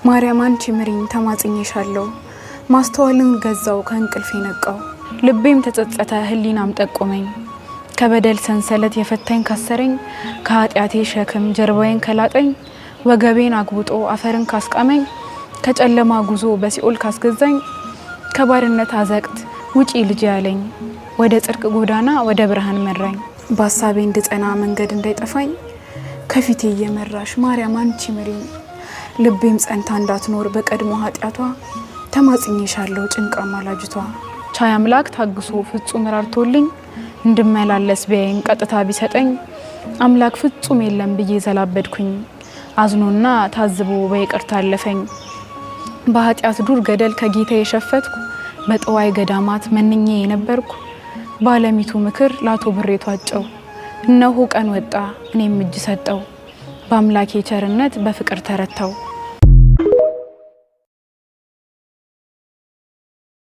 ማርያም አንቺ ምሪኝ ተማጽኜሻለሁ ማስተዋልን ገዛው ከእንቅልፌ ነቃው ልቤም ተጸጸተ ህሊናም ጠቆመኝ ከበደል ሰንሰለት የፈታኝ ካሰረኝ ከኃጢአቴ ሸክም ጀርባዬን ከላጠኝ ወገቤን አግብጦ አፈርን ካስቃመኝ ከጨለማ ጉዞ በሲኦል ካስገዛኝ ከባርነት አዘቅት ውጪ ልጅ ያለኝ ወደ ጽድቅ ጎዳና ወደ ብርሃን መራኝ በሐሳቤ እንድጸና መንገድ እንዳይጠፋኝ ከፊቴ እየመራሽ ማርያም አንቺ ምሪኝ ልቤም ጸንታ እንዳትኖር በቀድሞ ኃጢያቷ ተማጽኜሻለሁ ጭንቃ ማላጅቷ ቻይ አምላክ ታግሶ ፍጹም ራርቶልኝ እንድመላለስ ቢያይን ቀጥታ ቢሰጠኝ አምላክ ፍጹም የለም ብዬ ዘላበድኩኝ አዝኖና ታዝቦ በይቅርታ አለፈኝ በኃጢያት ዱር ገደል ከጌታ የሸፈትኩ በጠዋይ ገዳማት መንኜ የነበርኩ ባለሚቱ ምክር ላቶ ብሬቷ አጨው እነሆ ቀን ወጣ እኔም እጅ ሰጠው በአምላኬ ቸርነት በፍቅር ተረታው